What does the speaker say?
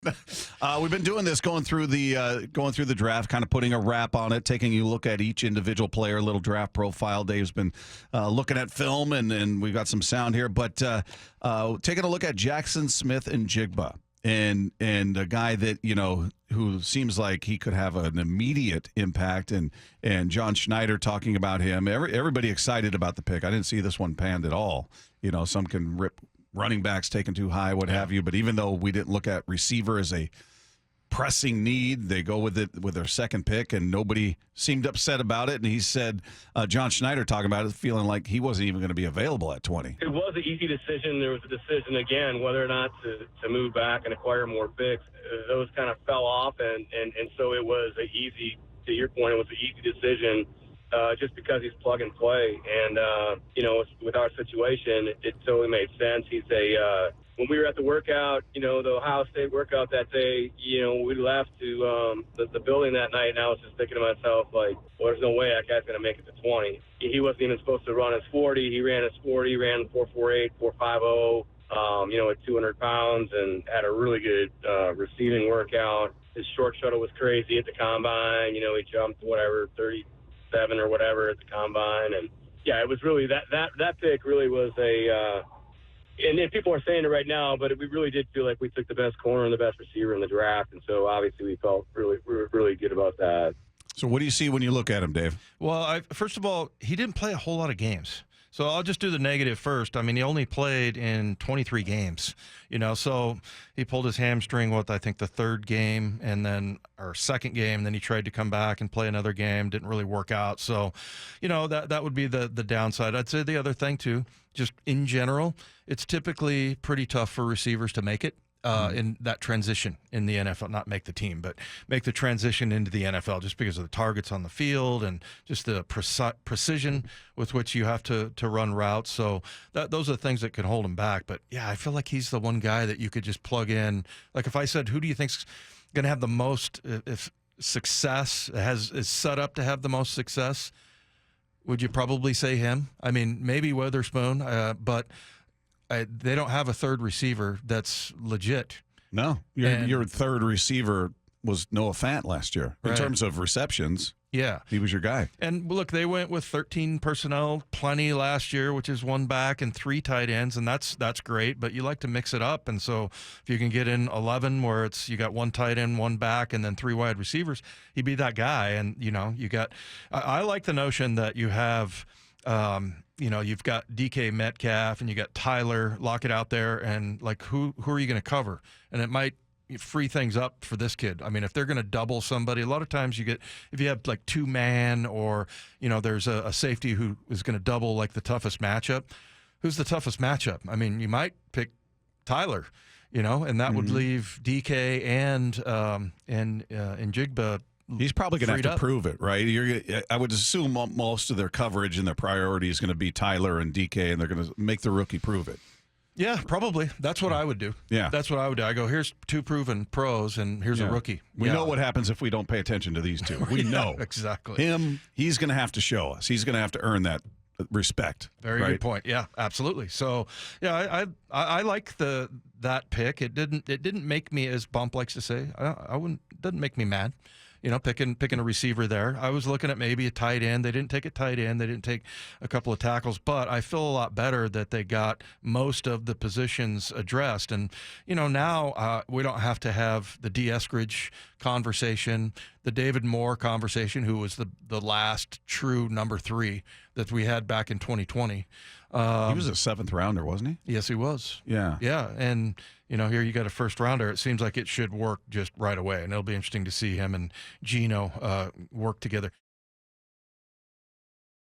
We've been doing this, going through the draft, kind of putting a wrap on it, taking a look at each individual player, a little draft profile. Dave's been looking at film, and we've got some sound here. But taking a look at Jaxon Smith-Njigba, and a guy that who seems like he could have an immediate impact, and John Schneider talking about him. Everybody excited about the pick. I didn't see this one panned at all. Some can rip running backs taken too high, what have you. But even though we didn't look at receiver as a pressing need, they go with it with their second pick, and nobody seemed upset about it. And he said, John Schneider talking about it, feeling like he wasn't even going to be available at 20. It was an easy decision. There was a decision, again, whether or not to move back and acquire more picks. Those kind of fell off, and so it was an easy, to your point, it was an easy decision. Just because he's plug and play, and with our situation, it totally made sense. When we were at the workout, the Ohio State workout that day, we left to the building that night, and I was just thinking to myself, like, well, there's no way that guy's going to make it to 20. He wasn't even supposed to run his 40. He ran his 40, ran 4.48, 4.50, at 200 pounds, and had a really good receiving workout. His short shuttle was crazy at the combine. He jumped 37 or whatever at the combine, and yeah, it was really that pick really was and people are saying it right now, but we really did feel like we took the best corner and the best receiver in the draft, and so obviously we were really good about that. So what do you see when you look at him, Dave? Well, first of all, he didn't play a whole lot of games. So I'll just do the negative first. I mean, he only played in 23 games, so he pulled his hamstring, I think the third game or second game, then he tried to come back and play another game, didn't really work out. So, that would be the downside. I'd say the other thing too, just in general, it's typically pretty tough for receivers to make it. In that transition in the NFL, not make the team, but make the transition into the NFL, just because of the targets on the field and just the precision with which you have to run routes. So those are the things that could hold him back. But yeah, I feel like he's the one guy that you could just plug in. Like if I said, who do you think's going to have the most success, is set up to have the most success, would you probably say him? I mean, maybe Witherspoon, but they don't have a third receiver that's legit. No, your third receiver was Noah Fant last year. In terms of receptions, yeah, he was your guy. And look, they went with 13 personnel, plenty last year, which is one back and 3 tight ends, and that's great. But you like to mix it up, and so if you can get in 11, where you got 1 tight end, 1 back, and then 3 wide receivers, he'd be that guy. And you got. I like the notion that you have. You've got DK Metcalf and you got Tyler Lockett out there, and like who are you going to cover? And it might free things up for this kid. I mean, if they're going to double somebody, a lot of times if you have like 2-man, or there's a safety who is going to double like the toughest matchup. Who's the toughest matchup? I mean, you might pick Tyler, and that would leave DK and Njigba. He's probably going to have to prove it, right? I would assume most of their coverage and their priority is going to be Tyler and DK, and they're going to make the rookie prove it. Yeah, probably. That's what I would do. Yeah. That's what I would do. I go, here's 2 proven pros, and here's a rookie. We know what happens if we don't pay attention to these 2. We know. Exactly. He's going to have to show us. He's going to have to earn that respect. Very good point. Yeah, absolutely. So, yeah, I like that pick. It didn't make me, as Bump likes to say, it didn't make me mad. Picking a receiver there. I was looking at maybe a tight end. They didn't take a tight end. They didn't take a couple of tackles, but I feel a lot better that they got most of the positions addressed. And, now we don't have to have the D. Eskridge conversation, the David Moore conversation, who was the last true number 3 that we had back in 2020. He was a 7th rounder, wasn't he? Yes, he was. Yeah. Yeah, and here you got a first rounder. It seems like it should work just right away, and it'll be interesting to see him and Geno work together.